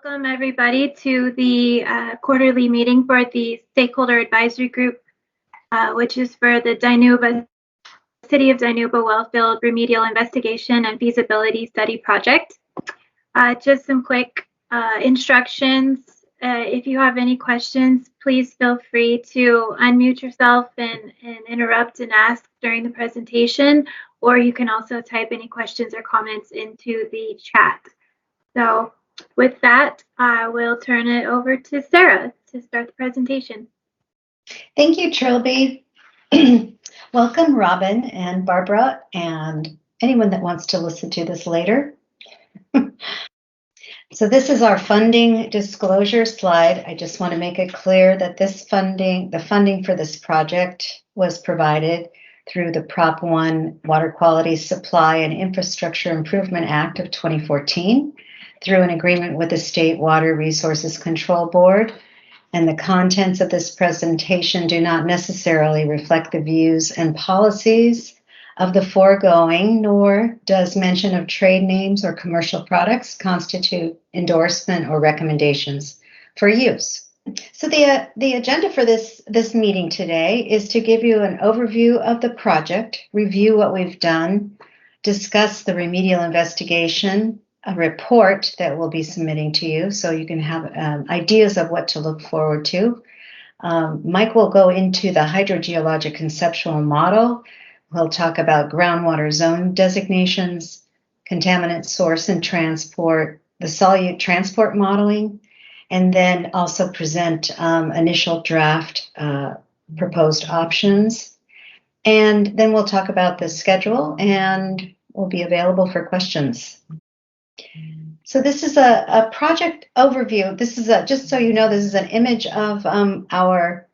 Welcome everybody to the quarterly meeting for the Stakeholder Advisory Group, which is for the City of Dinuba Wellfield Remedial Investigation and Feasibility Study Project. Just some quick instructions. If you have any questions, please feel free to unmute yourself and interrupt and ask during the presentation, or you can also type any questions or comments into the chat. So with that, I will turn it over to Sarah to start the presentation. Thank you, Trilby. Welcome, Robin and Barbara, and anyone that wants to listen to this later. So this is our funding disclosure slide. I just want to make it clear that the funding for this project was provided through the Prop 1 Water Quality Supply and Infrastructure Improvement Act of 2014, through an agreement with the State Water Resources Control Board, and the contents of this presentation do not necessarily reflect the views and policies of the foregoing, nor does mention of trade names or commercial products constitute endorsement or recommendations for use. So the agenda for this meeting today is to give you an overview of the project, review what we've done, discuss the remedial investigation, a report that we'll be submitting to you so you can have ideas of what to look forward to. Mike will go into the hydrogeologic conceptual model. We'll talk about groundwater zone designations, contaminant source and transport, the solute transport modeling, and then also present initial draft proposed options. And then we'll talk about the schedule and we'll be available for questions. So this is a project overview. This is just so you know, this is an image of our,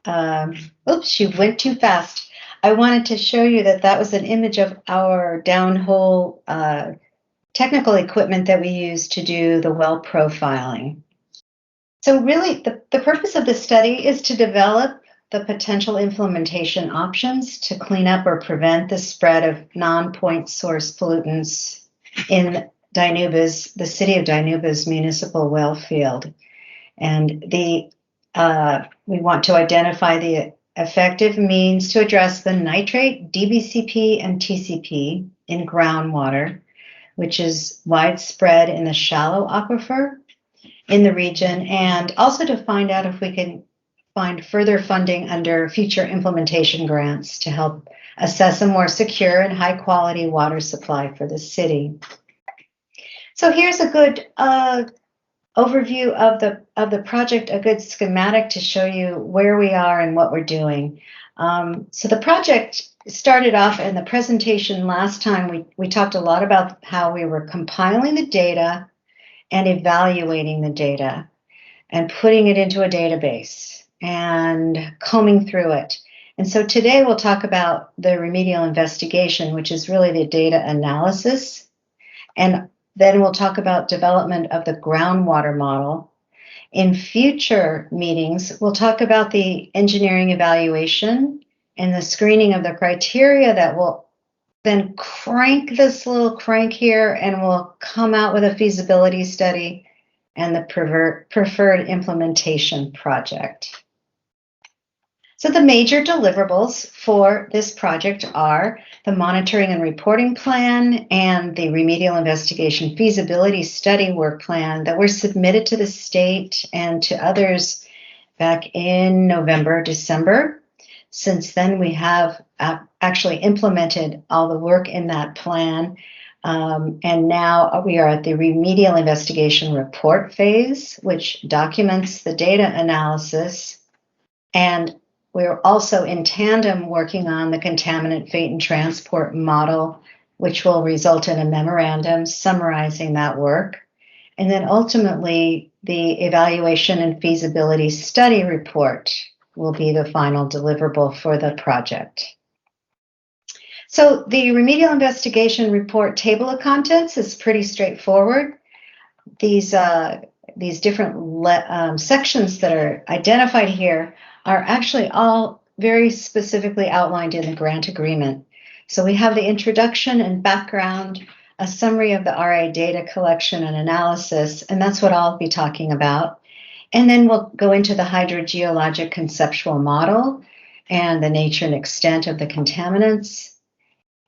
oops, she went too fast. I wanted to show you that was an image of our downhole technical equipment that we use to do the well profiling. So really the purpose of this study is to develop the potential implementation options to clean up or prevent the spread of non-point source pollutants in the City of Dinuba's municipal well field. And we want to identify the effective means to address the nitrate, DBCP, and TCP in groundwater, which is widespread in the shallow aquifer in the region, and also to find out if we can find further funding under future implementation grants to help assess a more secure and high quality water supply for the city. So here's a good overview of the project, a good schematic to show you where we are and what we're doing. So the project started off in the presentation last time. We talked a lot about how we were compiling the data and evaluating the data and putting it into a database and combing through it. And so today we'll talk about the remedial investigation, which is really the data analysis. And then we'll talk about development of the groundwater model. In future meetings, we'll talk about the engineering evaluation and the screening of the criteria that will then crank this little crank here, and we'll come out with a feasibility study and the preferred implementation project. So the major deliverables for this project are the monitoring and reporting plan and the remedial investigation feasibility study work plan that were submitted to the state and to others back in November, December. Since then, we have actually implemented all the work in that plan. And now we are at the remedial investigation report phase, which documents the data analysis. And we're also in tandem working on the contaminant fate and transport model, which will result in a memorandum summarizing that work. And then ultimately, the evaluation and feasibility study report will be the final deliverable for the project. So the remedial investigation report table of contents is pretty straightforward. These different sections that are identified here are actually all very specifically outlined in the grant agreement. So we have the introduction and background a summary of the RA data collection and analysis, and that's what I'll be talking about. And then we'll go into the hydrogeologic conceptual model and the nature and extent of the contaminants,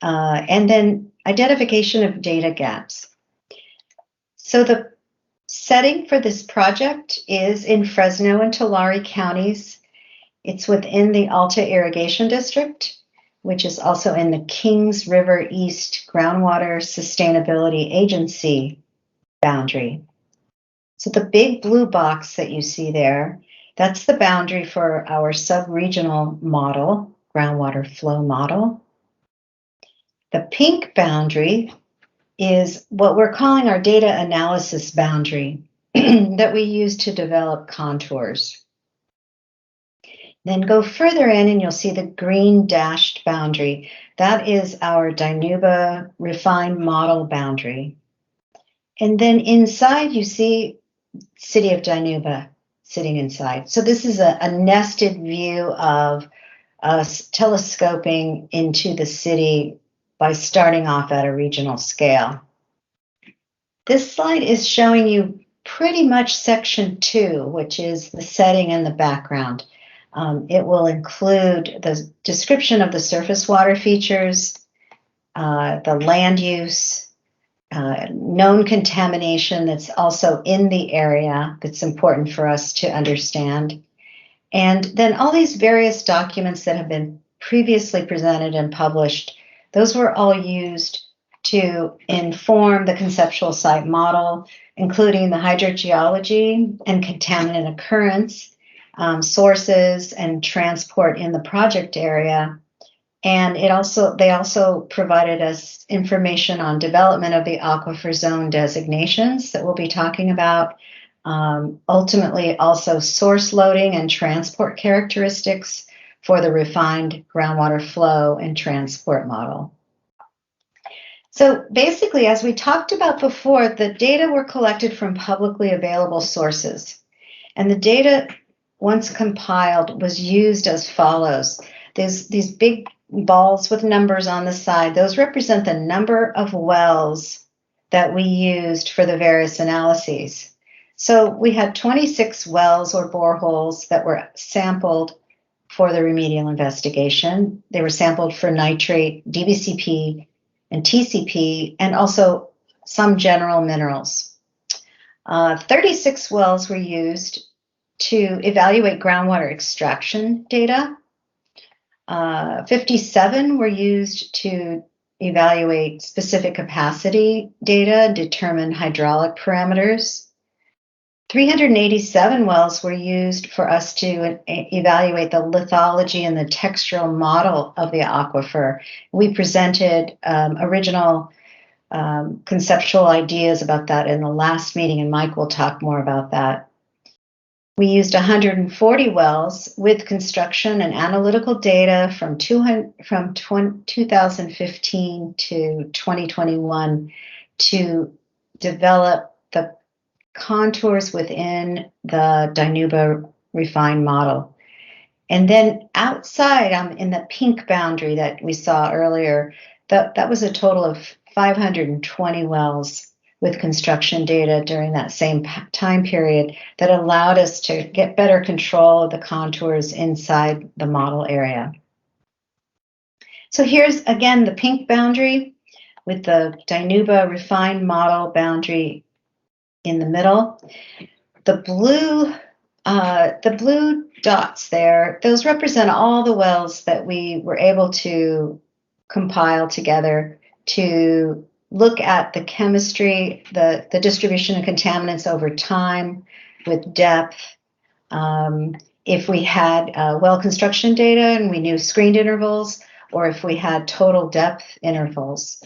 and then identification of data gaps. So the setting for this project is in Fresno and Tulare counties. It's within the Alta Irrigation District, which is also in the Kings River East Groundwater Sustainability Agency boundary. So the big blue box that you see there, that's the boundary for our sub-regional model, groundwater flow model. The pink boundary is what we're calling our data analysis boundary that we use to develop contours. Then go further in and you'll see the green dashed boundary. That is our Dinuba refined model boundary. And then inside you see City of Dinuba sitting inside. So this is a nested view of us telescoping into the city by starting off at a regional scale. This slide is showing you pretty much section 2, which is the setting and the background. It will include the description of the surface water features, the land use, known contamination that's also in the area that's important for us to understand. And then all these various documents that have been previously presented and published, those were all used to inform the conceptual site model, including the hydrogeology and contaminant occurrence, sources and transport in the project area. And they also provided us information on development of the aquifer zone designations that we'll be talking about. Ultimately, also source loading and transport characteristics for the refined groundwater flow and transport model. So basically, as we talked about before, the data were collected from publicly available sources. And the data, once compiled, was used as follows. There's these big balls with numbers on the side. Those represent the number of wells that we used for the various analyses. So we had 26 wells or boreholes that were sampled for the remedial investigation. They were sampled for nitrate, DBCP, and TCP, and also some general minerals. 36 wells were used to evaluate groundwater extraction data. 57 were used to evaluate specific capacity data, determine hydraulic parameters. 387 wells were used for us to evaluate the lithology and the textural model of the aquifer. We presented original conceptual ideas about that in the last meeting, and Mike will talk more about that. We used 140 wells with construction and analytical data from 2015 to 2021 to develop the contours within the Dinuba refined model. And then outside in the pink boundary that we saw earlier, that was a total of 520 wells with construction data during that same time period that allowed us to get better control of the contours inside the model area. So here's again the pink boundary with the Dinuba refined model boundary in the middle. The blue dots there, those represent all the wells that we were able to compile together to look at the chemistry, the distribution of contaminants over time with depth. If we had well construction data and we knew screened intervals, or if we had total depth intervals.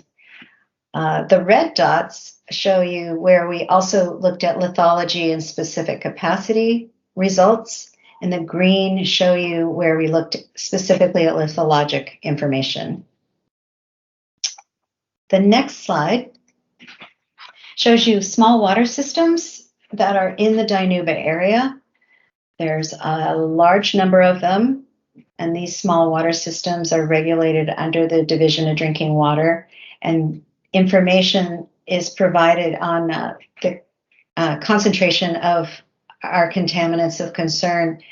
The red dots show you where we also looked at lithology and specific capacity results, and the green show you where we looked specifically at lithologic information. The next slide shows you small water systems that are in the Dinuba area. There's a large number of them, and these small water systems are regulated under the Division of Drinking Water. And information is provided on the concentration of our contaminants of concern.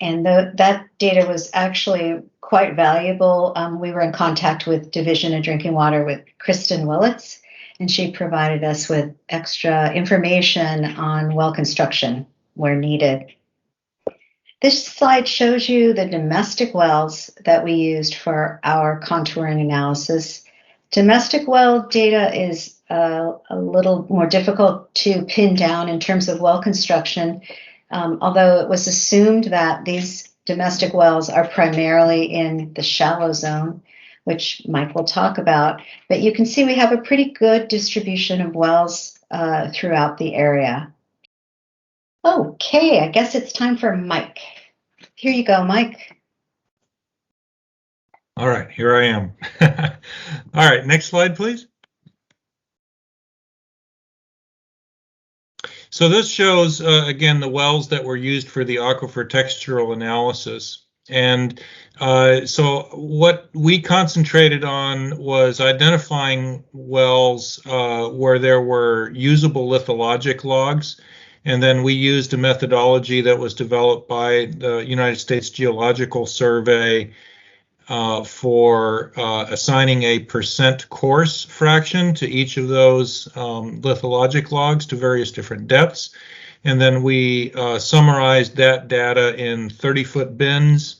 And that data was actually quite valuable. We were in contact with Division of Drinking Water with Kristen Willits, and she provided us with extra information on well construction where needed. This slide shows you the domestic wells that we used for our contouring analysis. Domestic well data is a little more difficult to pin down in terms of well construction, although it was assumed that these domestic wells are primarily in the shallow zone, which Mike will talk about. But you can see we have a pretty good distribution of wells throughout the area. Okay, I guess it's time for Mike. Here you go, Mike. All right, here I am. All right, next slide, please. So this shows, again, the wells that were used for the aquifer textural analysis. And so what we concentrated on was identifying wells where there were usable lithologic logs. And then we used a methodology that was developed by the United States Geological Survey for assigning a percent coarse fraction to each of those lithologic logs to various different depths. And then we summarized that data in 30-foot bins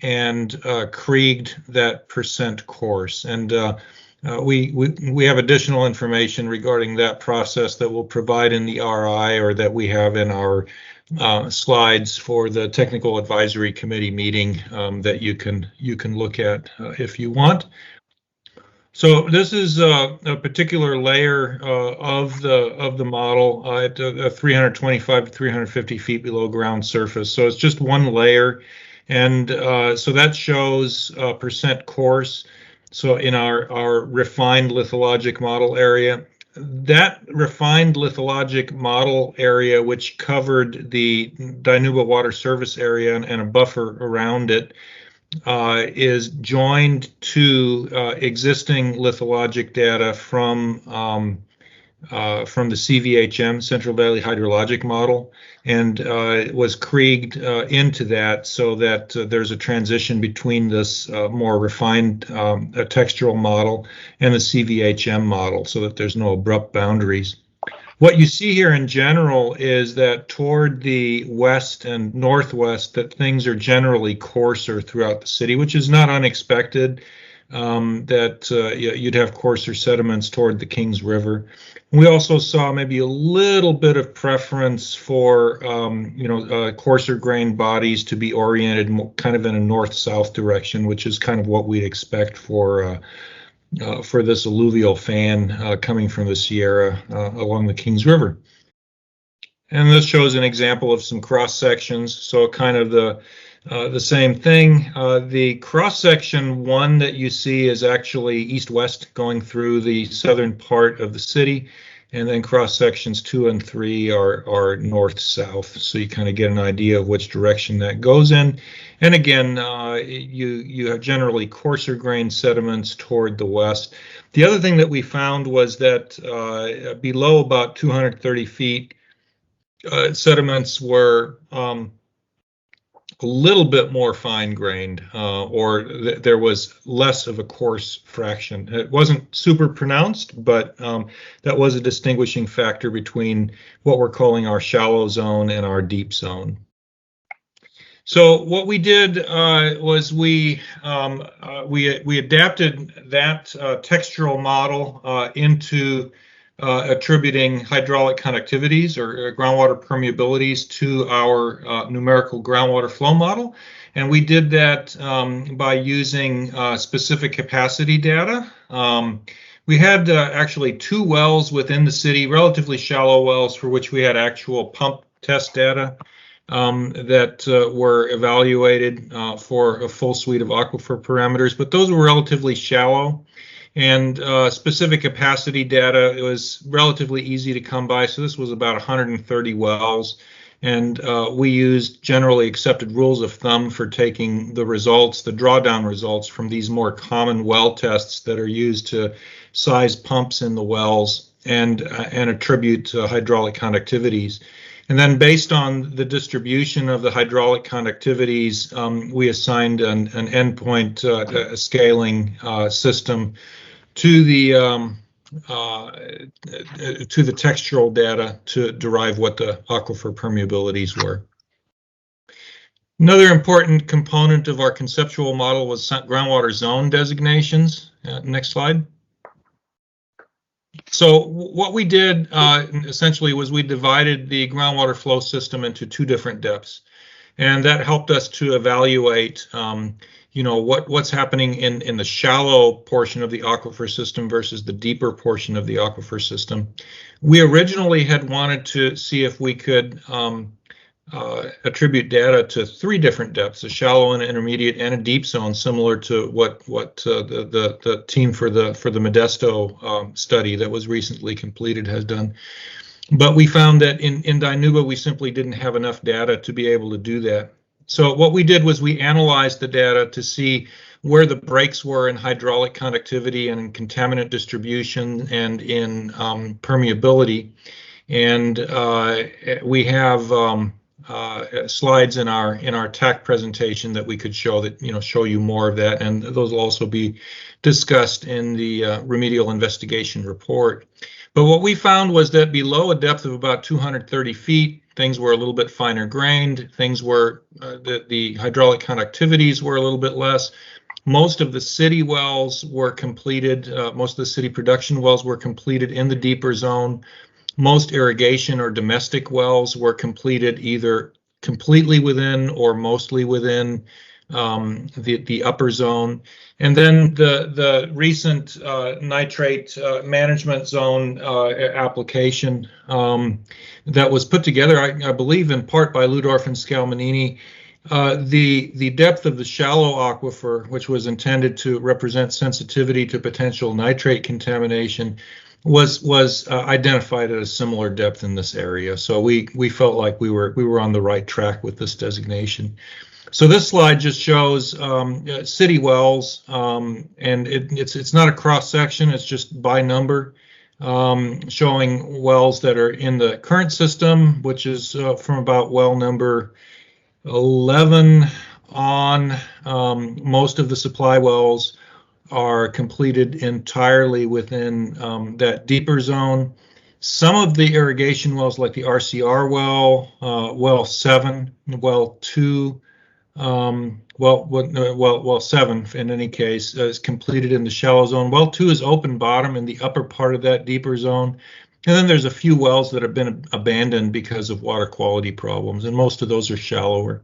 and krieged that percent coarse. And we have additional information regarding that process that we'll provide in the RI, or that we have in our slides for the technical advisory committee meeting that you can look at if you want. So this is a particular layer of the model at 325 to 350 feet below ground surface. So it's just one layer, and so that shows percent coarse. So in our refined lithologic model area, that refined lithologic model area, which covered the Dinuba water service area and a buffer around it, is joined to existing lithologic data from the CVHM, Central Valley Hydrologic Model, and was krieged into that, so that there's a transition between this more refined textural model and the CVHM model, so that there's no abrupt boundaries. What you see here in general is that toward the west and northwest, that things are generally coarser throughout the city, which is not unexpected, that you'd have coarser sediments toward the Kings River. We also saw maybe a little bit of preference for, coarser grained bodies to be oriented kind of in a north-south direction, which is kind of what we'd expect for this alluvial fan coming from the Sierra along the Kings River. And this shows an example of some cross sections. So kind of the same thing. The cross section one that you see is actually east-west going through the southern part of the city, and then cross sections 2 and 3 are north-south. So you kind of get an idea of which direction that goes in. And again, you have generally coarser grained sediments toward the west. The other thing that we found was that below about 230 feet, sediments were a little bit more fine-grained, or there was less of a coarse fraction. It wasn't super pronounced, but that was a distinguishing factor between what we're calling our shallow zone and our deep zone. So what we did was we adapted that textural model into attributing hydraulic conductivities or groundwater permeabilities to our numerical groundwater flow model. And we did that by using specific capacity data. We had actually 2 wells within the city, relatively shallow wells, for which we had actual pump test data that were evaluated for a full suite of aquifer parameters, but those were relatively shallow. And specific capacity data, it was relatively easy to come by. So this was about 130 wells. And we used generally accepted rules of thumb for taking the results, the drawdown results from these more common well tests that are used to size pumps in the wells and attribute hydraulic conductivities. And then based on the distribution of the hydraulic conductivities, we assigned an endpoint scaling system to the textural data to derive what the aquifer permeabilities were. Another important component of our conceptual model was groundwater zone designations. Next slide. So what we did essentially was we divided the groundwater flow system into two different depths, and that helped us to evaluate what's happening in the shallow portion of the aquifer system versus the deeper portion of the aquifer system. We originally had wanted to see if we could attribute data to three different depths: a shallow, an intermediate, and a deep zone, similar to what the team for the Modesto study that was recently completed has done. But we found that in Dinuba we simply didn't have enough data to be able to do that. So what we did was we analyzed the data to see where the breaks were in hydraulic conductivity and in contaminant distribution and in permeability. And we have slides in our TAC presentation that we could show you more of that, and those will also be discussed in the remedial investigation report. But what we found was that below a depth of about 230 feet, things were a little bit finer grained. Things were the hydraulic conductivities were a little bit less. Most of the city wells were completed. Most of the city production wells were completed in the deeper zone. Most irrigation or domestic wells were completed either completely within or mostly within the upper zone. And then the recent nitrate management zone application that was put together, I believe in part by Ludorf and Scalmanini, the depth of the shallow aquifer, which was intended to represent sensitivity to potential nitrate contamination, was identified at a similar depth in this area. So we felt like we were on the right track with this designation. So this slide just shows city wells, and it's not a cross section, it's just by number, showing wells that are in the current system, which is from about well number 11 on. Most of the supply wells are completed entirely within that deeper zone. Some of the irrigation wells, like the RCR well, well 7, well 2, well 7 in any case, is completed in the shallow zone. Well 2 is open bottom in the upper part of that deeper zone. And then there's a few wells that have been abandoned because of water quality problems, and most of those are shallower.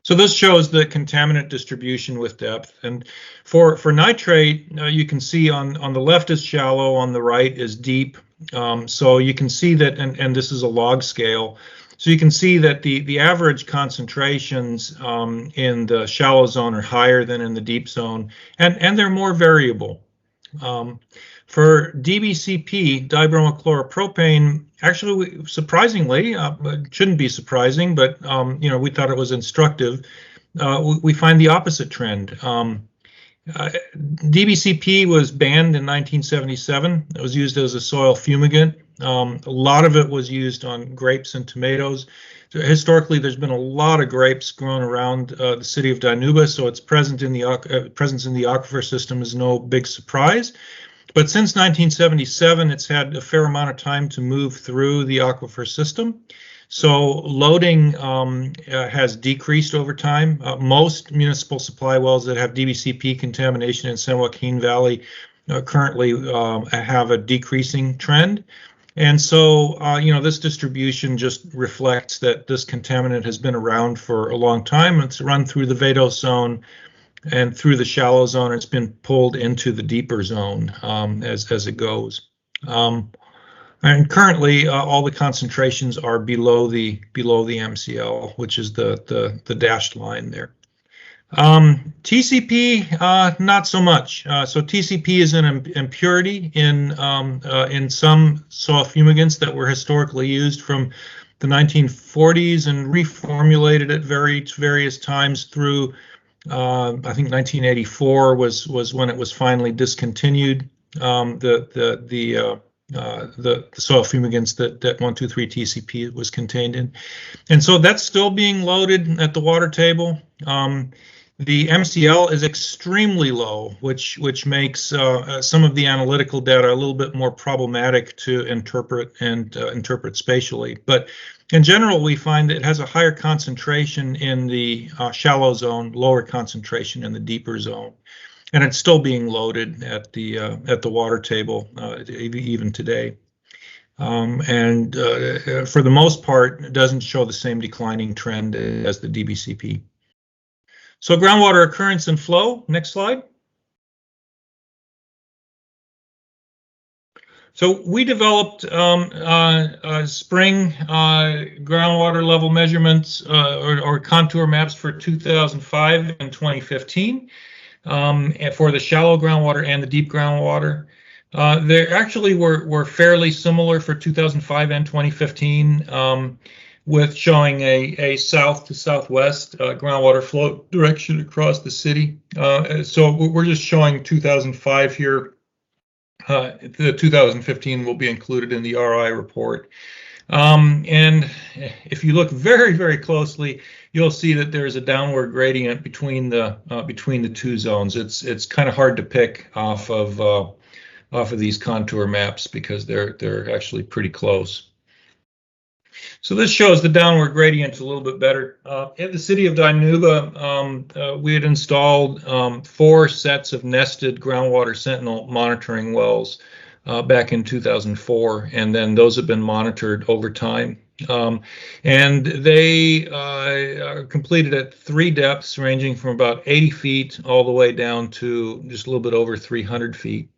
So this shows the contaminant distribution with depth. And for nitrate, you can see on the left is shallow, on the right is deep. So you can see that, and this is a log scale. So you can see that the average concentrations in the shallow zone are higher than in the deep zone, and they're more variable. For DBCP, dibromochloropropane, actually, surprisingly, it shouldn't be surprising, but we thought it was instructive. We find the opposite trend. DBCP was banned in 1977. It was used as a soil fumigant. A lot of it was used on grapes and tomatoes. So historically, there's been a lot of grapes grown around the city of Dinuba, so its presence in the aquifer system is no big surprise. But since 1977, it's had a fair amount of time to move through the aquifer system. So loading has decreased over time. Most municipal supply wells that have DBCP contamination in San Joaquin Valley currently have a decreasing trend. And so, this distribution just reflects that this contaminant has been around for a long time. It's run through the Vado zone and through the shallow zone. It's been pulled into the deeper zone as it goes. And currently, all the concentrations are below the MCL, which is the dashed line there. TCP, not so much. So TCP is an impurity in some soil fumigants that were historically used from the 1940s and reformulated at various times through, I think 1984 was when it was finally discontinued. The soil fumigants that 123 TCP was contained in. And so that's still being loaded at the water table. The MCL is extremely low, which makes some of the analytical data a little bit more problematic to interpret and interpret spatially. But in general, we find that it has a higher concentration in the shallow zone, lower concentration in the deeper zone, and it's still being loaded at the water table even today. And for the most part, it doesn't show the same declining trend as the DBCP. So groundwater occurrence and flow, next slide. So we developed spring groundwater level measurements or contour maps for 2005 and 2015 for the shallow groundwater and the deep groundwater. They actually were fairly similar for 2005 and 2015. With showing a south to southwest groundwater flow direction across the city. So we're just showing 2005 here. The 2015 will be included in the RI report. And if you look very, very closely, you'll see that there's a downward gradient between the two zones. It's kind of hard to pick off of these contour maps because they're actually pretty close. So this shows the downward gradient a little bit better. In the city of Dinuba, we had installed 4 sets of nested groundwater sentinel monitoring wells back in 2004, and then those have been monitored over time. And they are completed at 3 depths ranging from about 80 feet all the way down to just a little bit over 300 feet.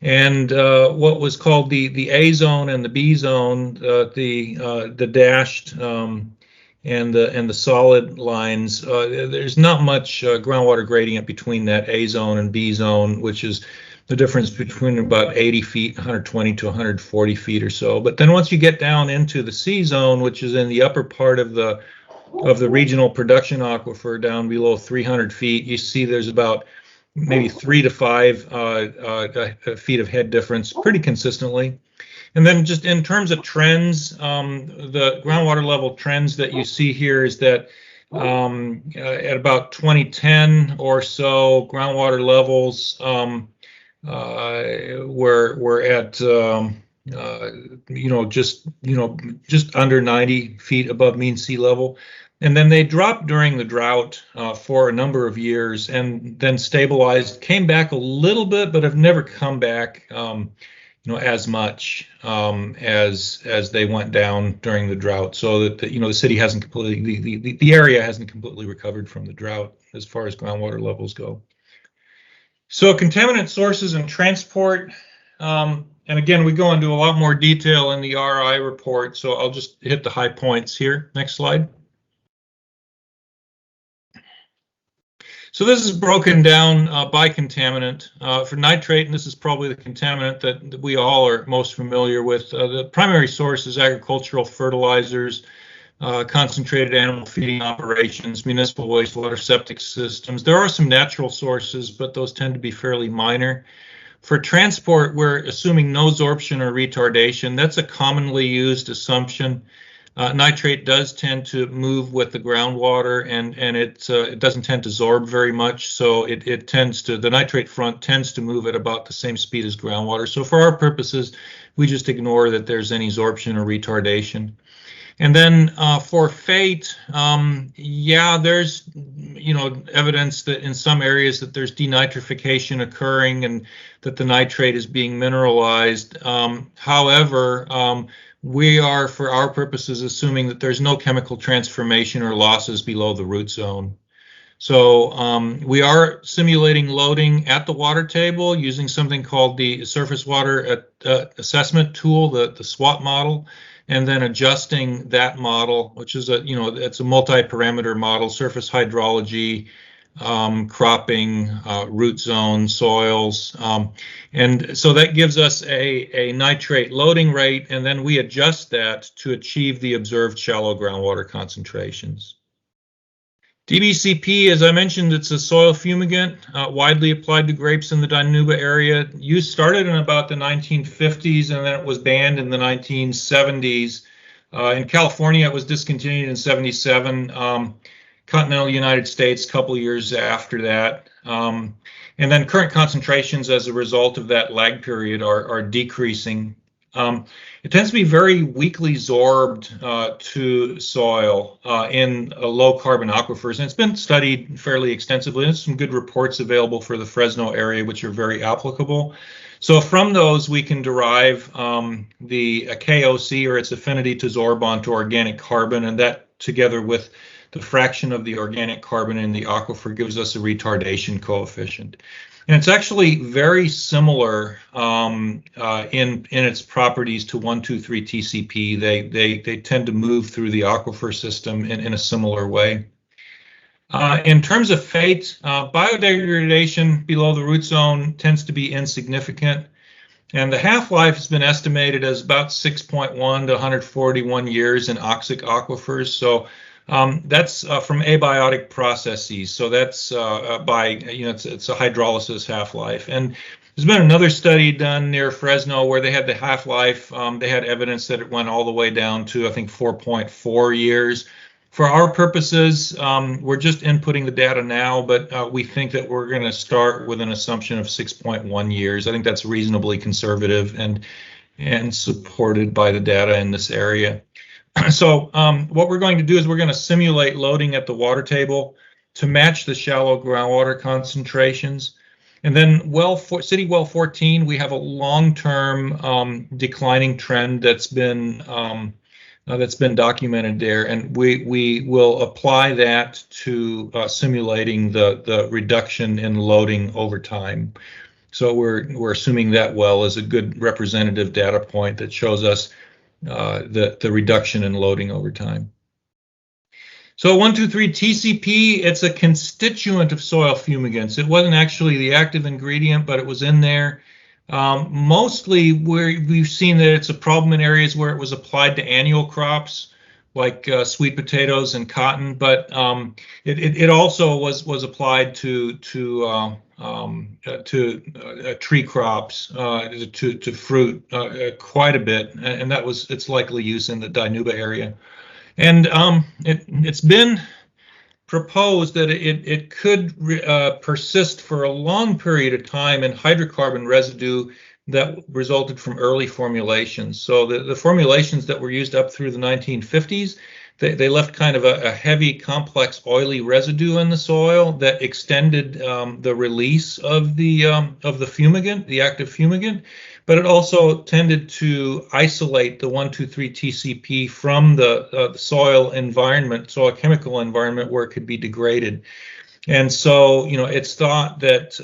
And what was called the A zone and the B zone, the dashed and the solid lines, there's not much groundwater gradient between that A zone and B zone, which is the difference between about 80 feet, 120 to 140 feet or so. But then once you get down into the C zone, which is in the upper part of the regional production aquifer down below 300 feet, you see there's about maybe 3 to 5 feet of head difference pretty consistently. And then just in terms of trends, the groundwater level trends that you see here is that at about 2010 or so, groundwater levels were at just under 90 feet above mean sea level. And then they dropped during the drought for a number of years and then stabilized, came back a little bit, but have never come back as much as they went down during the drought. So that the city hasn't completely, the area hasn't completely recovered from the drought as far as groundwater levels go. So contaminant sources and transport, and again, we go into a lot more detail in the RI report, so I'll just hit the high points here. Next slide. So this is broken down by contaminant. For nitrate, and this is probably the contaminant that we all are most familiar with, the primary source is agricultural fertilizers, concentrated animal feeding operations, municipal wastewater septic systems. There are some natural sources, but those tend to be fairly minor. For transport, we're assuming no sorption or retardation. That's a commonly used assumption. Nitrate does tend to move with the groundwater, and it doesn't tend to sorb very much, so the nitrate front tends to move at about the same speed as groundwater. So for our purposes, we just ignore that there's any sorption or retardation. And then for fate, there's evidence that in some areas that there's denitrification occurring and that the nitrate is being mineralized. However, we are, for our purposes, assuming that there's no chemical transformation or losses below the root zone. So we are simulating loading at the water table using something called the Surface Water Assessment Tool, the SWAT model, and then adjusting that model, which is it's a multi-parameter model, surface hydrology, cropping, root zone, soils. And so that gives us a nitrate loading rate, and then we adjust that to achieve the observed shallow groundwater concentrations. DBCP, as I mentioned, it's a soil fumigant, widely applied to grapes in the Dinuba area. Use started in about the 1950s, and then it was banned in the 1970s. In California, it was discontinued in 77. Continental United States, a couple years after that. And then current concentrations as a result of that lag period are decreasing. It tends to be very weakly sorbed to soil in low carbon aquifers, and it's been studied fairly extensively. There's some good reports available for the Fresno area, which are very applicable. So from those, we can derive the KOC, or its affinity to sorb onto organic carbon, and that together with the fraction of the organic carbon in the aquifer gives us a retardation coefficient. And it's actually very similar in its properties to 1,2,3-TCP. They tend to move through the aquifer system in a similar way. In terms of fate, biodegradation below the root zone tends to be insignificant, and the half-life has been estimated as about 6.1 to 141 years in oxic aquifers. So that's from abiotic processes. So that's it's a hydrolysis half-life. And there's been another study done near Fresno where they had the half-life. They had evidence that it went all the way down to, I think, 4.4 years. For our purposes, we're just inputting the data now, but we think that we're going to start with an assumption of 6.1 years. I think that's reasonably conservative and supported by the data in this area. So what we're going to do is we're going to simulate loading at the water table to match the shallow groundwater concentrations. And then City Well 14, we have a long-term declining trend that's been documented there, and we will apply that to simulating the reduction in loading over time. So we're assuming that well is a good representative data point that shows us the reduction in loading over time. So 1,2,3-TCP, it's a constituent of soil fumigants. It wasn't actually the active ingredient, but it was in there. Mostly we've seen that it's a problem in areas where it was applied to annual crops like sweet potatoes and cotton, but it also was applied to tree crops, to fruit quite a bit, and that was its likely use in the Dinuba area. And it's been proposed that it could persist for a long period of time in hydrocarbon residue that resulted from early formulations. So the formulations that were used up through the 1950s, they left kind of a heavy, complex, oily residue in the soil that extended the release of the fumigant, the active fumigant, but it also tended to isolate the 1,2,3-TCP from the soil environment, soil chemical environment where it could be degraded. And so, it's thought that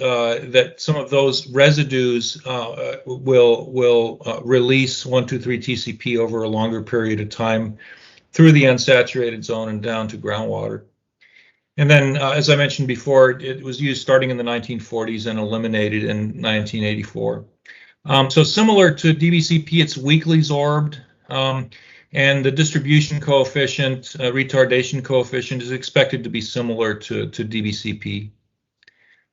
that some of those residues will release 1,2,3-TCP over a longer period of time through the unsaturated zone and down to groundwater. And then, as I mentioned before, it was used starting in the 1940s and eliminated in 1984. So similar to DBCP, it's weakly sorbed, and the distribution coefficient, retardation coefficient, is expected to be similar to DBCP.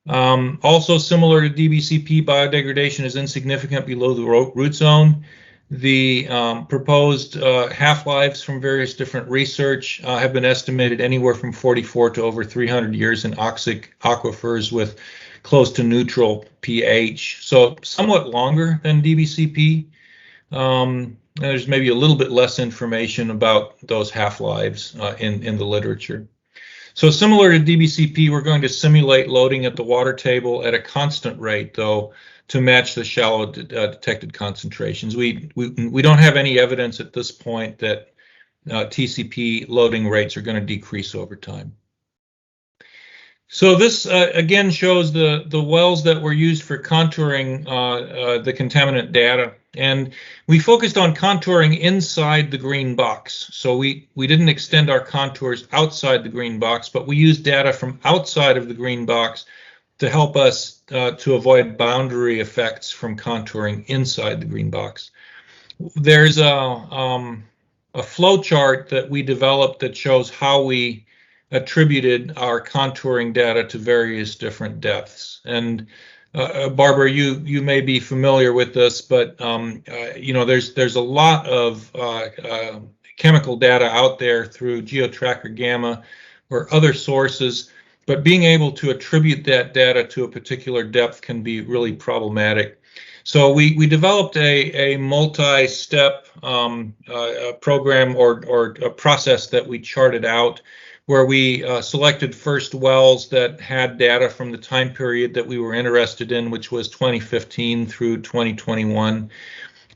Also similar to DBCP, biodegradation is insignificant below the root zone. The proposed half-lives from various different research have been estimated anywhere from 44 to over 300 years in oxic aquifers with close to neutral pH, so somewhat longer than DBCP. And there's maybe a little bit less information about those half-lives in the literature. So similar to DBCP, we're going to simulate loading at the water table at a constant rate, though, to match the shallow detected concentrations. We don't have any evidence at this point that TCP loading rates are going to decrease over time. So this again shows the wells that were used for contouring the contaminant data, and we focused on contouring inside the green box. So we didn't extend our contours outside the green box, but we used data from outside of the green box to help us to avoid boundary effects from contouring inside the green box. There's a flow chart that we developed that shows how we attributed our contouring data to various different depths. And Barbara, you may be familiar with this, but you know, there's a lot of chemical data out there through GeoTracker Gamma or other sources, but being able to attribute that data to a particular depth can be really problematic. So we developed a multi-step program or a process that we charted out, where we selected first wells that had data from the time period that we were interested in, which was 2015 through 2021.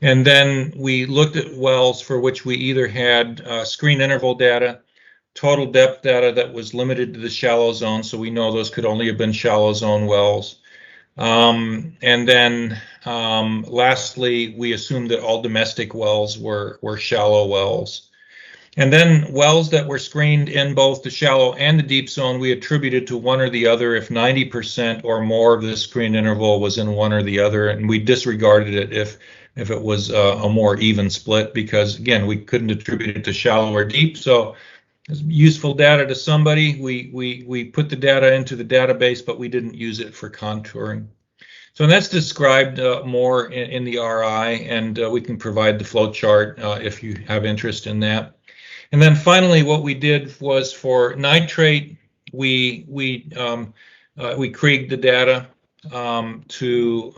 And then we looked at wells for which we either had screen interval data, total depth data that was limited to the shallow zone, so we know those could only have been shallow zone wells. And then lastly, we assumed that all domestic wells were shallow wells. And then wells that were screened in both the shallow and the deep zone, we attributed to one or the other if 90% or more of the screen interval was in one or the other, and we disregarded it if it was a more even split, because again, we couldn't attribute it to shallow or deep. So it's useful data to somebody. We put the data into the database, but we didn't use it for contouring. So that's described more in the RI, and we can provide the flow chart if you have interest in that. And then finally, what we did was for nitrate, we kriged the data to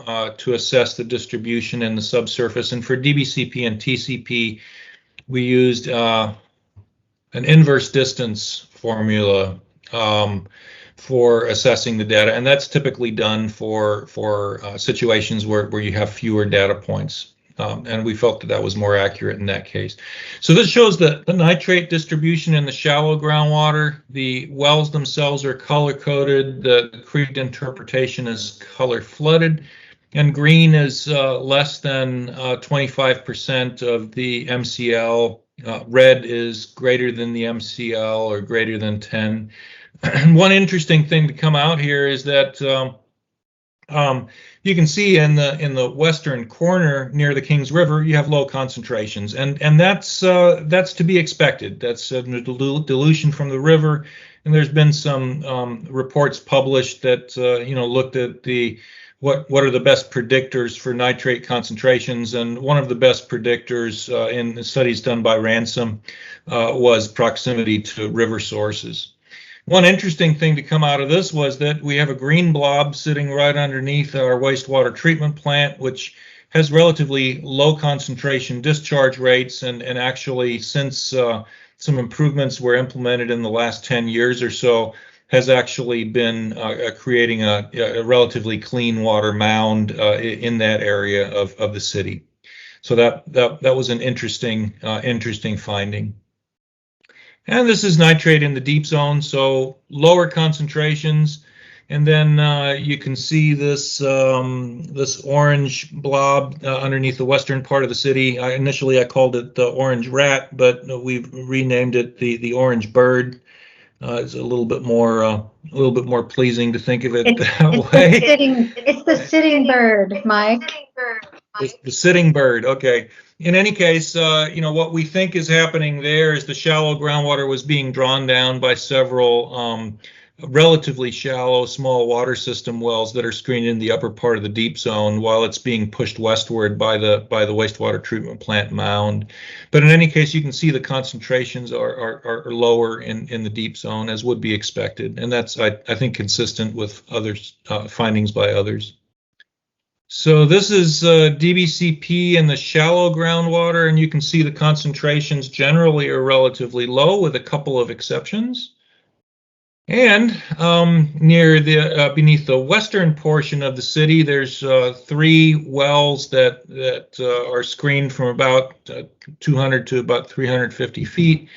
assess the distribution in the subsurface. And for DBCP and TCP, we used an inverse distance formula for assessing the data, and that's typically done for situations where you have fewer data points. And we felt that was more accurate in that case. So this shows the nitrate distribution in the shallow groundwater. The wells themselves are color-coded. The krigged interpretation is color-flooded. And green is less than 25% of the MCL. Red is greater than the MCL or greater than 10. One interesting thing to come out here is that you can see in the western corner near the Kings River, you have low concentrations, and that's to be expected. That's dilution from the river, and there's been some reports published that looked at what are the best predictors for nitrate concentrations, and one of the best predictors in the studies done by Ransom was proximity to river sources. One interesting thing to come out of this was that we have a green blob sitting right underneath our wastewater treatment plant, which has relatively low concentration discharge rates, and actually, since some improvements were implemented in the last 10 years or so, has actually been creating a relatively clean water mound in that area of the city. So that was an interesting finding. And this is nitrate in the deep zone, so lower concentrations. And then you can see this this orange blob underneath the western part of the city. Initially I called it the orange rat, but we've renamed it the orange bird. It's a little bit more pleasing to think of it that way. It's the sitting bird, Mike. The sitting bird. Okay. In any case, what we think is happening there is the shallow groundwater was being drawn down by several relatively shallow small water system wells that are screened in the upper part of the deep zone, while it's being pushed westward by the wastewater treatment plant mound. But in any case, you can see the concentrations are lower in the deep zone, as would be expected, and that's I think consistent with others findings by others. So this is DBCP in the shallow groundwater, and you can see the concentrations generally are relatively low, with a couple of exceptions. And near the beneath the western portion of the city, there's 3 wells that are screened from about 200 to about 350 feet.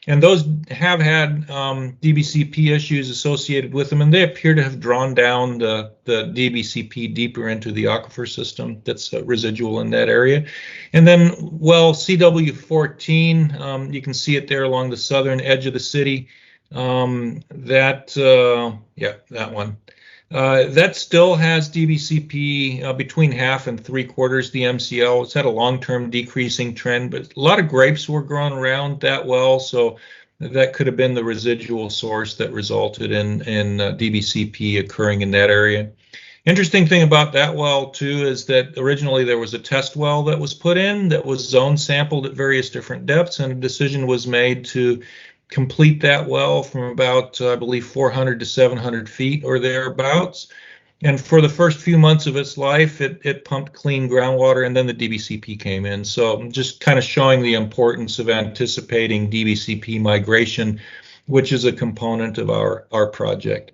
And those have had DBCP issues associated with them, and they appear to have drawn down the DBCP deeper into the aquifer system that's residual in that area. And then, well, CW14, you can see it there along the southern edge of the city. That one. That still has DBCP between half and 3/4 the MCL. It's had a long-term decreasing trend, but a lot of grapes were grown around that well, so that could have been the residual source that resulted in DBCP occurring in that area. Interesting thing about that well, too, is that originally there was a test well that was put in that was zone sampled at various different depths, and a decision was made to complete that well from about, I believe, 400 to 700 feet or thereabouts. And for the first few months of its life, it pumped clean groundwater, and then the DBCP came in. So just kind of showing the importance of anticipating DBCP migration, which is a component of our project.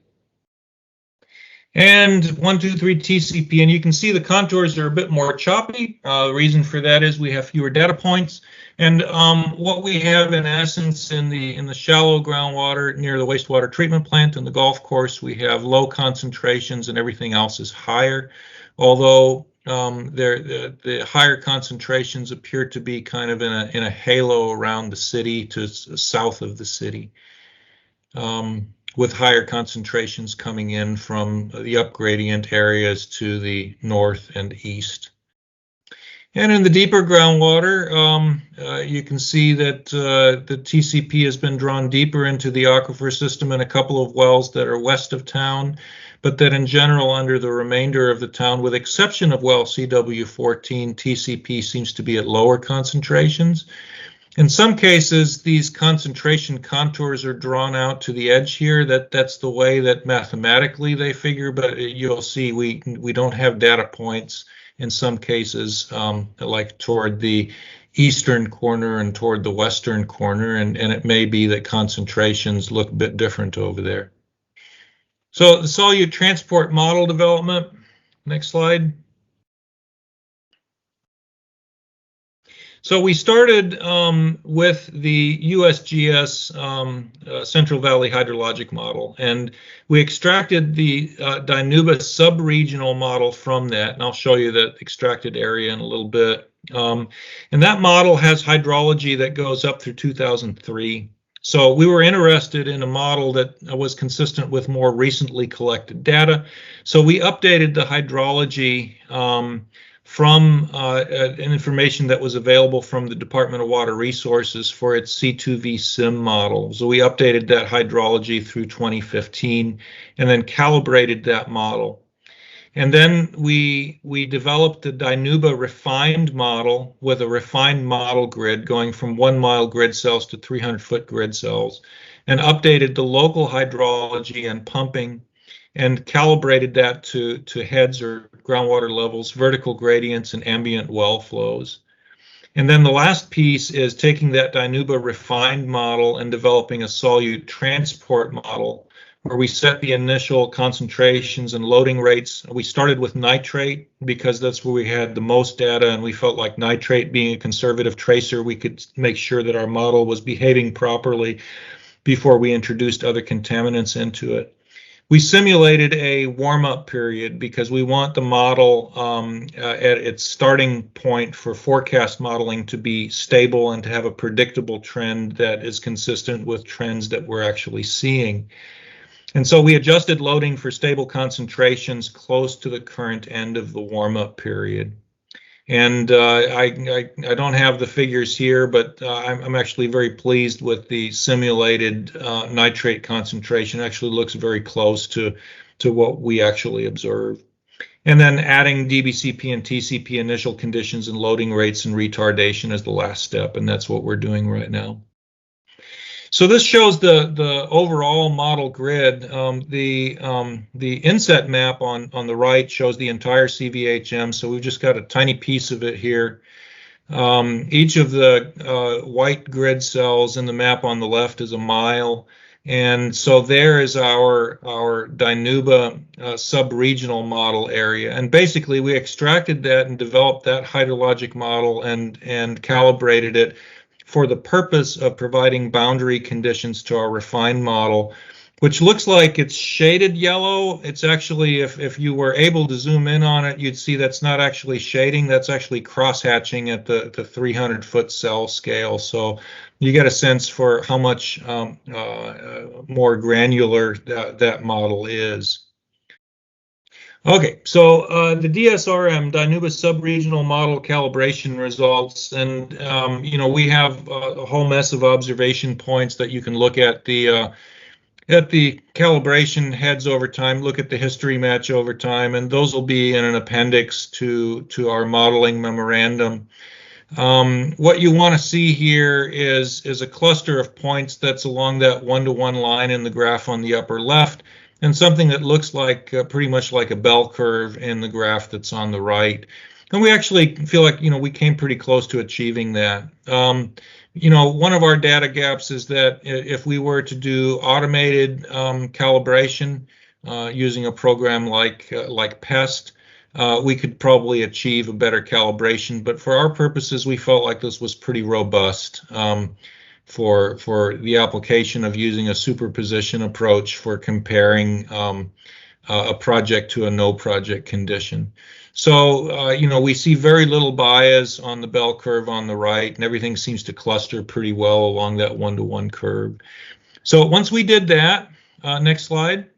And 1, 2, 3 TCP, and you can see the contours are a bit more choppy. The reason for that is we have fewer data points. And what we have in essence in the shallow groundwater near the wastewater treatment plant and the golf course, we have low concentrations and everything else is higher. Although the higher concentrations appear to be kind of in a halo around the city to south of the city. With higher concentrations coming in from the upgradient areas to the north and east. And in the deeper groundwater, you can see that the TCP has been drawn deeper into the aquifer system in a couple of wells that are west of town, but that in general under the remainder of the town, with exception of well CW14, TCP seems to be at lower concentrations. In some cases, these concentration contours are drawn out to the edge here. That's the way that mathematically they figure, but you'll see we don't have data points in some cases, like toward the eastern corner and toward the western corner, and it may be that concentrations look a bit different over there. So the solute transport model development, next slide. So we started with the USGS Central Valley Hydrologic model, and we extracted the Dinuba sub-regional model from that, and I'll show you that extracted area in a little bit. And that model has hydrology that goes up through 2003. So we were interested in a model that was consistent with more recently collected data. So we updated the hydrology from information that was available from the Department of Water Resources for its C2V SIM model. So we updated that hydrology through 2015 and then calibrated that model. And then we developed the Dinuba refined model with a refined model grid going from 1 mile grid cells to 300-foot grid cells, and updated the local hydrology and pumping and calibrated that to heads or groundwater levels, vertical gradients, and ambient well flows. And then the last piece is taking that Dinuba refined model and developing a solute transport model where we set the initial concentrations and loading rates. We started with nitrate because that's where we had the most data, and we felt like nitrate being a conservative tracer, we could make sure that our model was behaving properly before we introduced other contaminants into it. We simulated a warm-up period because we want the model at its starting point for forecast modeling to be stable and to have a predictable trend that is consistent with trends that we're actually seeing. And so we adjusted loading for stable concentrations close to the current end of the warm-up period. And I don't have the figures here, but I'm actually very pleased with the simulated nitrate concentration. It actually looks very close to what we actually observe. And then adding DBCP and TCP initial conditions and loading rates and retardation as the last step, and that's what we're doing right now. So this shows the overall model grid. The inset map on the right shows the entire CVHM, so we've just got a tiny piece of it here. Each of the white grid cells in the map on the left is a mile, and so there is our Dinuba sub-regional model area. And basically we extracted that and developed that hydrologic model and calibrated it for the purpose of providing boundary conditions to our refined model, which looks like it's shaded yellow. It's actually, if you were able to zoom in on it, you'd see that's not actually shading, that's actually cross-hatching at the 300-foot cell scale. So you get a sense for how much more granular that model is. Okay, so the DSRM, Dinuba Subregional Model Calibration results, and we have a whole mess of observation points that you can look at the calibration heads over time, look at the history match over time, and those will be in an appendix to our modeling memorandum. What you want to see here is a cluster of points that's along that one-to-one line in the graph on the upper left, and something that looks like pretty much like a bell curve in the graph that's on the right. And we actually feel like, we came pretty close to achieving that. One of our data gaps is that if we were to do automated calibration using a program like PEST, we could probably achieve a better calibration. But for our purposes, we felt like this was pretty robust for the application of using a superposition approach for comparing a project to a no project condition. So, we see very little bias on the bell curve on the right, and everything seems to cluster pretty well along that one-to-one curve. So once we did that, next slide.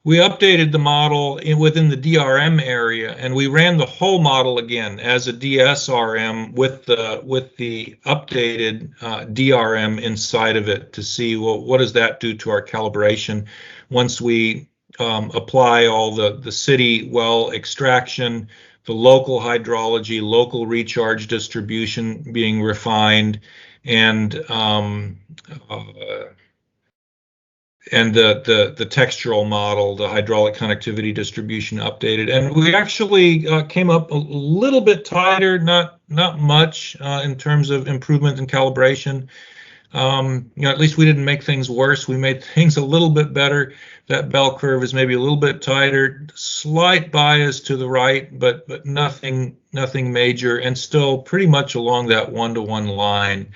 We updated the model within the DRM area, and we ran the whole model again as a DSRM with the updated DRM inside of it to see, well, what does that do to our calibration once we apply all the city well extraction, the local hydrology, local recharge distribution being refined, and the textural model, the hydraulic connectivity distribution updated. And we actually came up a little bit tighter, not much in terms of improvement in calibration. At least we didn't make things worse. We made things a little bit better. That bell curve is maybe a little bit tighter, slight bias to the right, but nothing major, and still pretty much along that one-to-one line.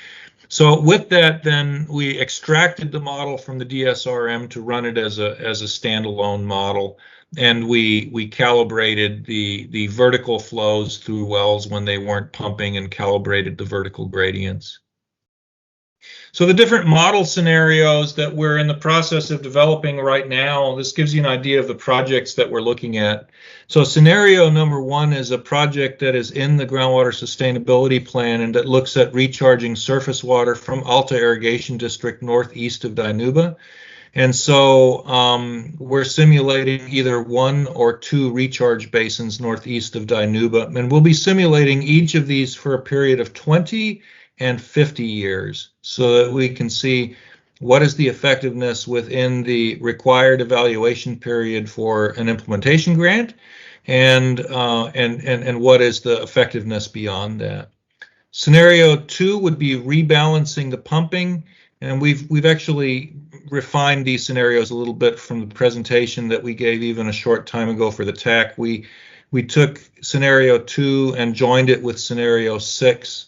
So with that, then we extracted the model from the DSRM to run it as a standalone model, and we calibrated the vertical flows through wells when they weren't pumping, and calibrated the vertical gradients. So the different model scenarios that we're in the process of developing right now, this gives you an idea of the projects that we're looking at. So scenario number one is a project that is in the groundwater sustainability plan and that looks at recharging surface water from Alta Irrigation District northeast of Dinuba. And so we're simulating either one or two recharge basins northeast of Dinuba, and we'll be simulating each of these for a period of 20 and 50 years so that we can see what is the effectiveness within the required evaluation period for an implementation grant, and what is the effectiveness beyond that. Scenario two would be rebalancing the pumping, and we've actually refined these scenarios a little bit from the presentation that we gave even a short time ago for the TAC. We took scenario two and joined it with scenario six,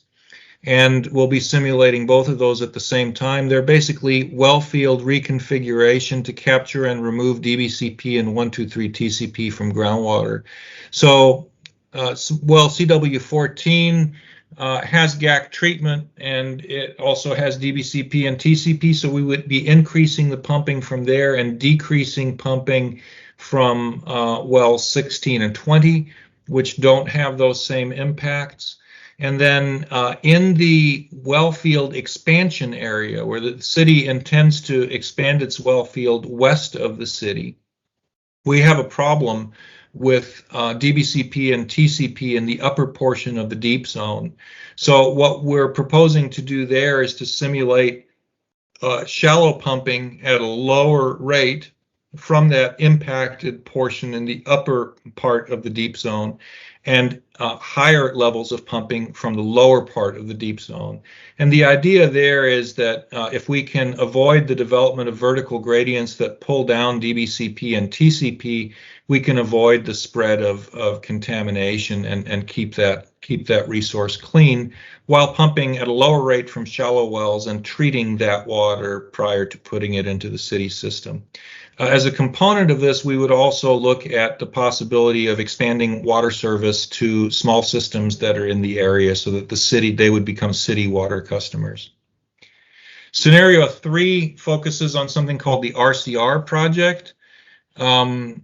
and we'll be simulating both of those at the same time. They're basically Wellfield reconfiguration to capture and remove DBCP and 123 TCP from groundwater. So well, CW14 has GAC treatment, and it also has DBCP and TCP, so we would be increasing the pumping from there and decreasing pumping from wells 16 and 20, which don't have those same impacts. And then in the Wellfield expansion area, where the city intends to expand its wellfield west of the city, we have a problem with DBCP and TCP in the upper portion of the deep zone. So what we're proposing to do there is to simulate shallow pumping at a lower rate from that impacted portion in the upper part of the deep zone, and higher levels of pumping from the lower part of the deep zone. And the idea there is that if we can avoid the development of vertical gradients that pull down DBCP and TCP, we can avoid the spread of contamination and keep that keep that resource clean while pumping at a lower rate from shallow wells and treating that water prior to putting it into the city system. As a component of this, we would also look at the possibility of expanding water service to small systems that are in the area so that they would become city water customers. Scenario 3 focuses on something called the RCR project. So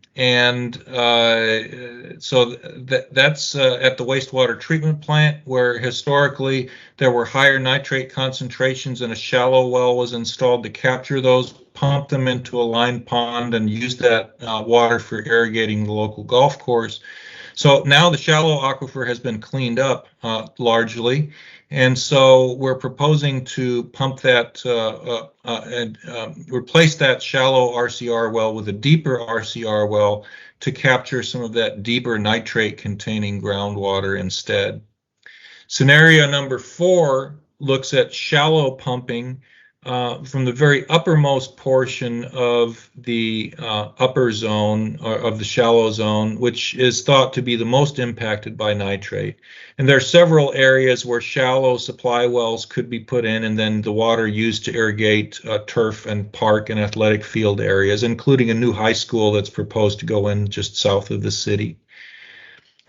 that's at the wastewater treatment plant, where historically there were higher nitrate concentrations and a shallow well was installed to capture those, pump them into a lined pond, and use that water for irrigating the local golf course. So now the shallow aquifer has been cleaned up largely, and so we're proposing to pump that and replace that shallow RCR well with a deeper RCR well to capture some of that deeper nitrate-containing groundwater instead. Scenario number 4 looks at shallow pumping from the very uppermost portion of the upper zone, or of the shallow zone, which is thought to be the most impacted by nitrate. And there are several areas where shallow supply wells could be put in, and then the water used to irrigate turf and park and athletic field areas, including a new high school that's proposed to go in just south of the city.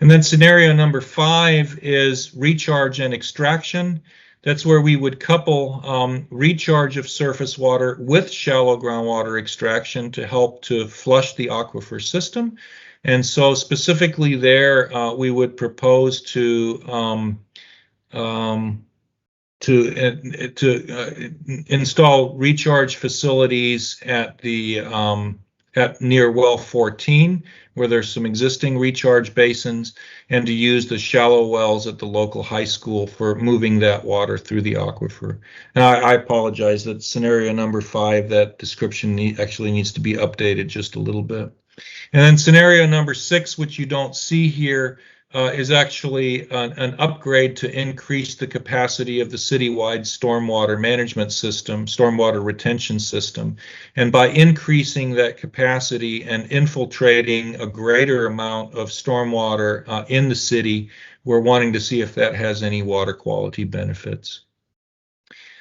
And then scenario number 5 is recharge and extraction. That's where we would couple recharge of surface water with shallow groundwater extraction to help to flush the aquifer system. And so specifically there, we would propose to install recharge facilities at near well 14, where there's some existing recharge basins, and to use the shallow wells at the local high school for moving that water through the aquifer. And I apologize that scenario number 5, that description actually needs to be updated just a little bit. And then scenario number 6, which you don't see here, is actually an upgrade to increase the capacity of the citywide stormwater management system, stormwater retention system. And by increasing that capacity and infiltrating a greater amount of stormwater in the city, we're wanting to see if that has any water quality benefits.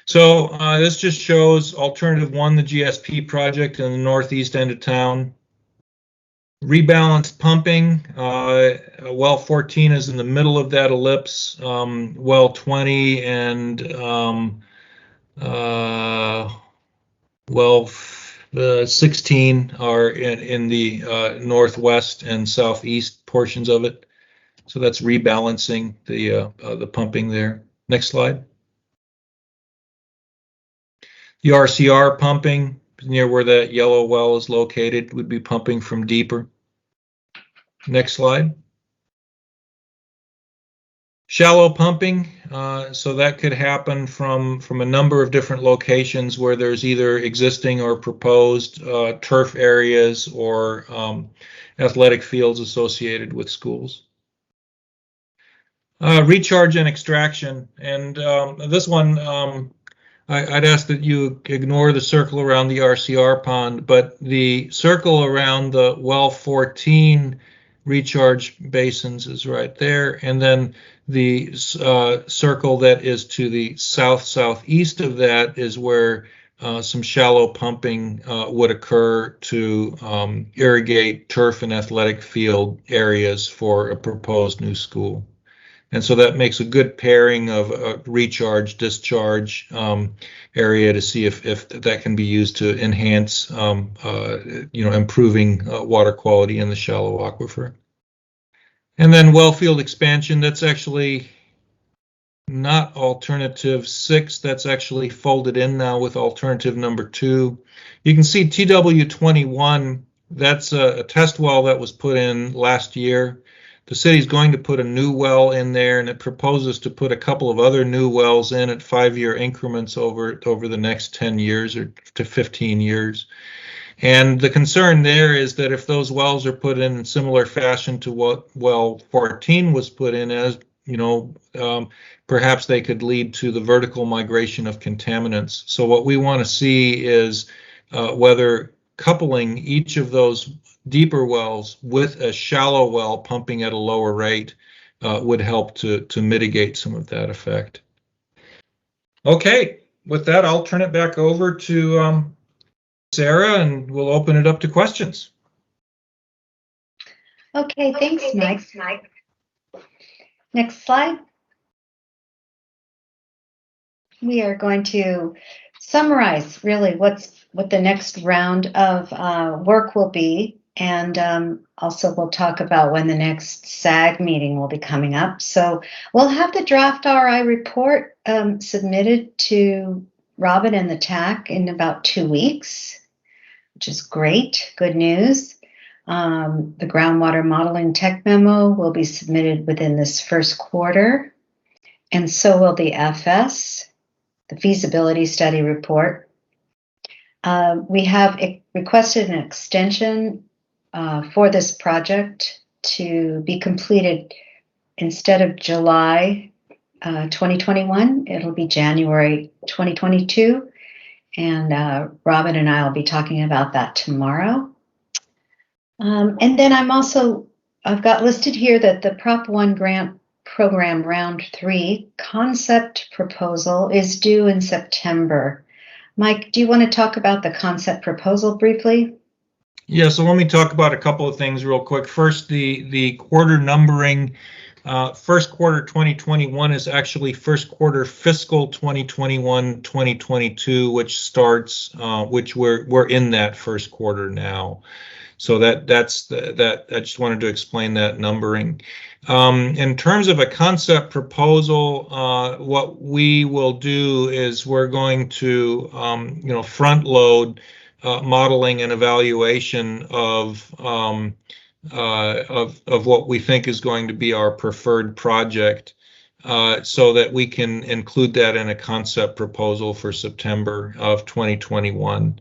So this just shows alternative 1, the GSP project in the northeast end of town. Rebalanced pumping, well 14 is in the middle of that ellipse. Well 20 and well 16 are in the northwest and southeast portions of it. So that's rebalancing the pumping there. Next slide. The RCR pumping, near where that yellow well is located, would be pumping from deeper. Next slide. Shallow pumping, so that could happen from a number of different locations where there's either existing or proposed turf areas or athletic fields associated with schools. Recharge and extraction, and this one, I'd ask that you ignore the circle around the RCR pond, but the circle around the well 14 recharge basins is right there, and then the circle that is to the southeast of that is where some shallow pumping would occur to irrigate turf and athletic field areas for a proposed new school. And so that makes a good pairing of a recharge discharge area to see if that can be used to enhance improving water quality in the shallow aquifer. And then Wellfield expansion, that's actually not alternative 6, that's actually folded in now with alternative number 2. You can see TW21, that's a test well that was put in last year. The city's going to put a new well in there, and it proposes to put a couple of other new wells in at 5-year increments over the next 10 years or to 15 years. And the concern there is that if those wells are put in similar fashion to what well 14 was put in as, perhaps they could lead to the vertical migration of contaminants. So what we want to see is whether coupling each of those deeper wells with a shallow well pumping at a lower rate would help to mitigate some of that effect. Okay, with that, I'll turn it back over to Sarah, and we'll open it up to questions. Okay, thanks, Mike. Next slide. We are going to summarize really what the next round of work will be, and also we'll talk about when the next SAG meeting will be coming up. So we'll have the draft RI report submitted to Robin and the TAC in about 2 weeks, which is great, good news. The groundwater modeling tech memo will be submitted within this first quarter, and so will the FS, the feasibility study report. We have requested an extension for this project to be completed instead of July 2021. It'll be January 2022, and Robin and I will be talking about that tomorrow. And then I've got listed here that the Prop 1 grant program round 3 concept proposal is due in September. Mike, do you want to talk about the concept proposal briefly? Yeah, so let me talk about a couple of things real quick. First, the quarter numbering. First quarter 2021 is actually first quarter fiscal 2021-2022, which starts, which we're in that first quarter now. So that's I just wanted to explain that numbering. In terms of a concept proposal, what we will do is we're going to front load modeling and evaluation of what we think is going to be our preferred project, so that we can include that in a concept proposal for September of 2021.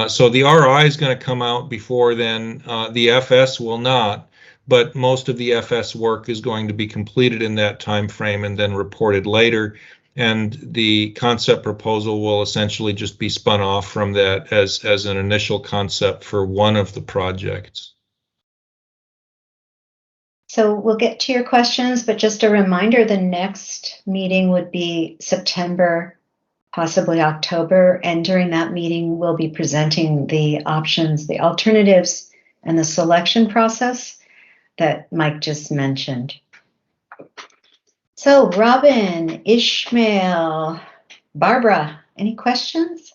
So the RI is going to come out before then. The FS will not, but most of the FS work is going to be completed in that time frame and then reported later. And the concept proposal will essentially just be spun off from that as an initial concept for one of the projects. So we'll get to your questions, but just a reminder, the next meeting would be September, possibly October, and during that meeting we'll be presenting the options, the alternatives, and the selection process that Mike just mentioned. So Robin, Ishmael, Barbara, any questions?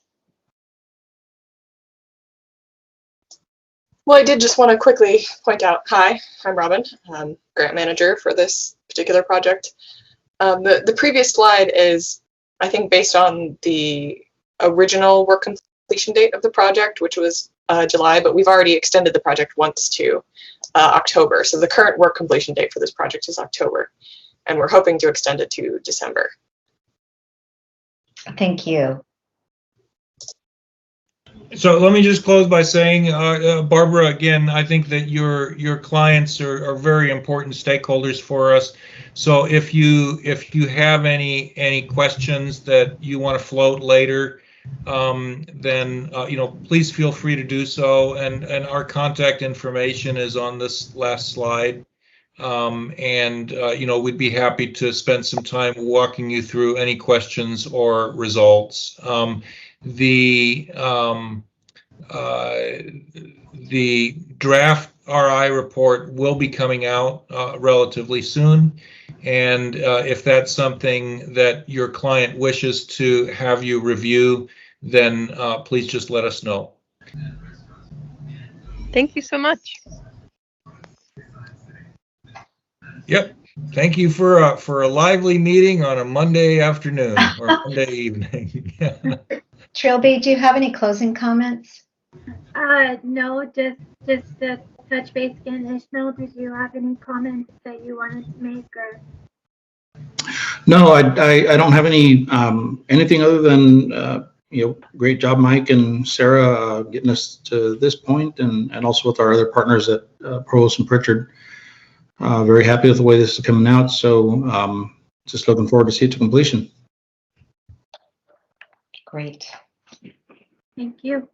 Well, I did just want to quickly point out, hi, I'm Robin, grant manager for this particular project. The previous slide is, I think, based on the original work completion date of the project, which was July, but we've already extended the project once to October. So the current work completion date for this project is October, and we're hoping to extend it to December. Thank you. So let me just close by saying, Barbara, again, I think that your clients are very important stakeholders for us. So if you have any questions that you want to float later, then please feel free to do so. And our contact information is on this last slide. We'd be happy to spend some time walking you through any questions or results. The draft RI report will be coming out relatively soon, and if that's something that your client wishes to have you review, then please just let us know. Thank you so much. Yep. Thank you for a lively meeting on a Monday afternoon or Monday evening. Trilby, do you have any closing comments? No, just to touch base again. Ishmael, did you have any comments that you wanted to make? Or? No, I don't have any anything other than great job, Mike and Sarah, getting us to this point, and also with our other partners at Provost and Pritchard. Very happy with the way this is coming out. So just looking forward to see it to completion. Great. Thank you.